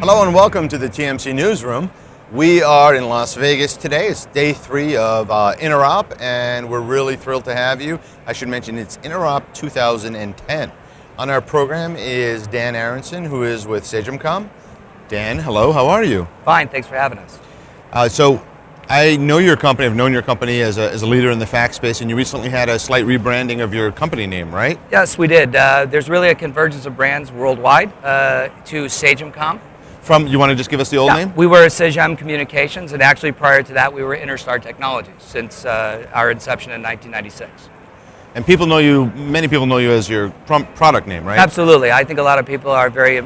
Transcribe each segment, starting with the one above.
Hello and welcome to the TMC Newsroom. We are in Las Vegas today. It's day 3 of Interop, and we're really thrilled to have you. I should mention it's Interop 2010. On our program is Dan Aronson, who is with Sagemcom. Dan, hello, how are you? Fine, thanks for having us. So I know your company, I've known your company as a leader in the fax space, and you recently had a slight rebranding of your company name, right? Yes, we did. There's really a convergence of brands worldwide to Sagemcom. You want to just give us the old name? We were Sagem Communications, and actually prior to that we were Interstar Technologies since our inception in 1996. And many people know you as your product name, right? Absolutely. I think a lot of people are very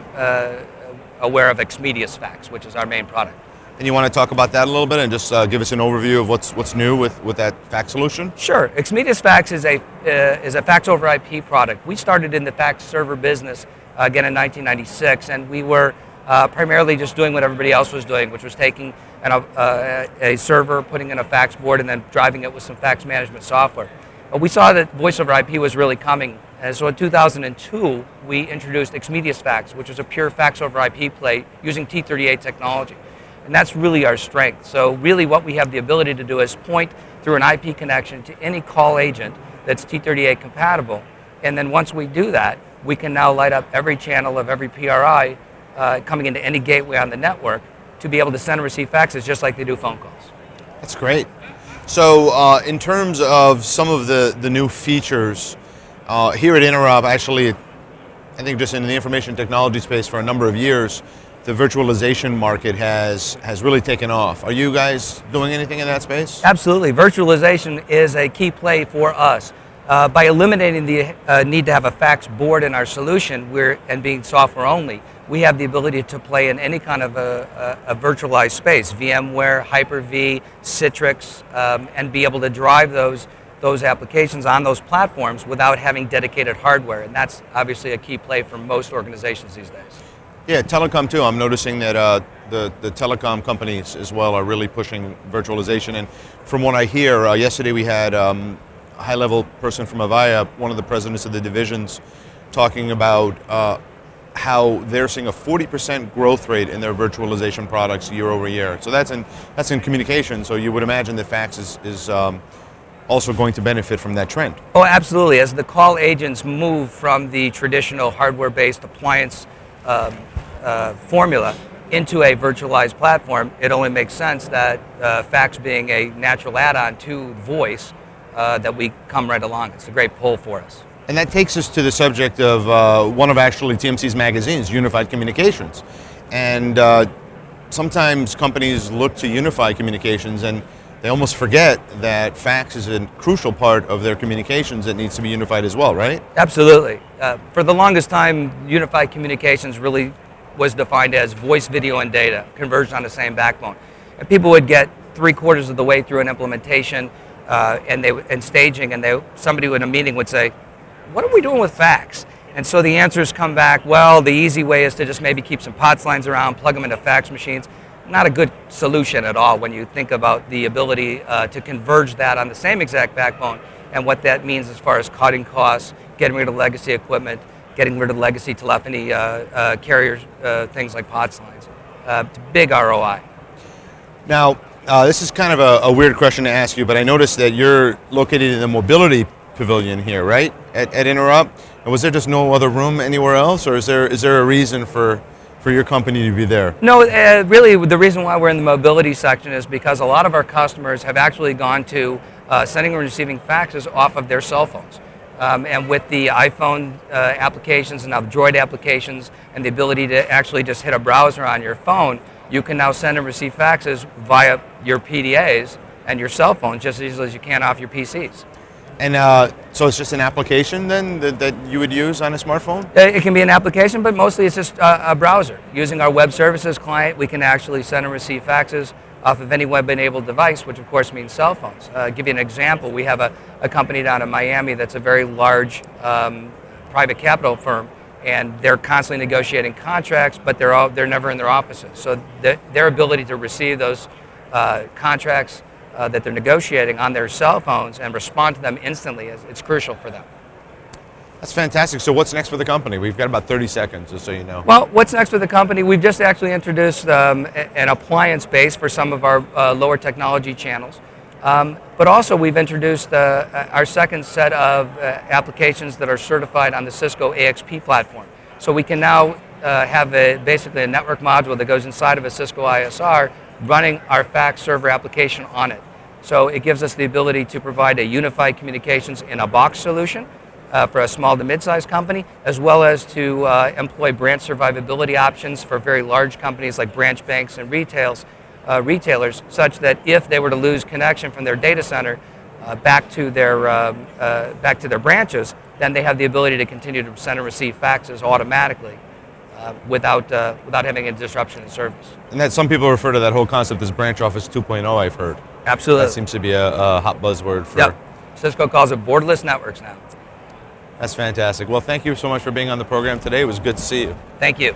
aware of Xmediusfax, which is our main product. And you want to talk about that a little bit and just give us an overview of what's new with that fax solution? Sure. Xmediusfax is a fax over IP product. We started in the fax server business again in 1996, and we were primarily just doing what everybody else was doing, which was taking a server, putting in a fax board, and then driving it with some fax management software. But we saw that voice over IP was really coming, and so in 2002 we introduced Xmediusfax, which was a pure fax over IP play using T38 technology. And that's really our strength. So really what we have the ability to do is point through an IP connection to any call agent that's T38 compatible, and then once we do that, we can now light up every channel of every PRI coming into any gateway on the network to be able to send and receive faxes just like they do phone calls. That's great. So in terms of some of the new features, here at Interop, actually, I think just in the information technology space for a number of years, the virtualization market has really taken off. Are you guys doing anything in that space? Absolutely. Virtualization is a key play for us. By eliminating the need to have a fax board in our solution and being software only, we have the ability to play in any kind of a virtualized space, VMware, Hyper-V, Citrix, and be able to drive those applications on those platforms without having dedicated hardware. And that's obviously a key play for most organizations these days. Yeah, Telecom too. I'm noticing that the telecom companies as well are really pushing virtualization. And from what I hear, yesterday we had a high-level person from Avaya, one of the presidents of the divisions, talking about how they're seeing a 40% growth rate in their virtualization products year over year. So that's in communication. So you would imagine that fax is also going to benefit from that trend. Oh, absolutely. As the call agents move from the traditional hardware-based appliance formula into a virtualized platform, it only makes sense that fax being a natural add-on to voice, that we come right along. It's a great pull for us. And that takes us to the subject of one of actually TMC's magazines, Unified Communications. And sometimes companies look to unify communications and they almost forget that fax is a crucial part of their communications that needs to be unified as well, right? Absolutely. For the longest time, unified communications really was defined as voice, video, and data, converged on the same backbone. And people would get 3/4 of the way through an implementation and staging, and somebody in a meeting would say, "What are we doing with fax?" And so the answers come back, well, the easy way is to just maybe keep some POTS lines around, plug them into fax machines. Not a good solution at all when you think about the ability to converge that on the same exact backbone and what that means as far as cutting costs, getting rid of legacy equipment, getting rid of legacy telephony carriers, things like POTS lines. Big ROI. Now, this is kind of a weird question to ask you, but I noticed that you're located in the mobility pavilion here, right, at Interop? And was there just no other room anywhere else, or is there a reason for your company to be there? No, really the reason why we're in the mobility section is because a lot of our customers have actually gone to sending and receiving faxes off of their cell phones. And with the iPhone applications and now the Droid applications and the ability to actually just hit a browser on your phone, you can now send and receive faxes via your PDAs and your cell phone just as easily as you can off your PCs. And so it's just an application then that you would use on a smartphone? It can be an application, but mostly it's just a browser. Using our web services client, we can actually send and receive faxes off of any web-enabled device, which of course means cell phones. Give you an example, we have a company down in Miami that's a very large private capital firm, and they're constantly negotiating contracts, but they're never in their offices. So their ability to receive those contracts that they're negotiating on their cell phones and respond to them instantly, it's crucial for them. That's fantastic. So what's next for the company? We've got about 30 seconds, just so you know. Well, what's next for the company? We've just actually introduced an appliance base for some of our lower technology channels. But also we've introduced our second set of applications that are certified on the Cisco AXP platform. So we can now have basically a network module that goes inside of a Cisco ISR running our fax server application on it. So it gives us the ability to provide a unified communications in a box solution for a small to mid-sized company, as well as to employ branch survivability options for very large companies like branch banks and retailers, such that if they were to lose connection from their data center back to their branches, then they have the ability to continue to send and receive faxes automatically without having a disruption in service. And that some people refer to that whole concept as branch office 2.0, I've heard. Absolutely. That seems to be a hot buzzword for... Yep. Cisco calls it borderless networks now. That's fantastic. Well, thank you so much for being on the program today. It was good to see you. Thank you.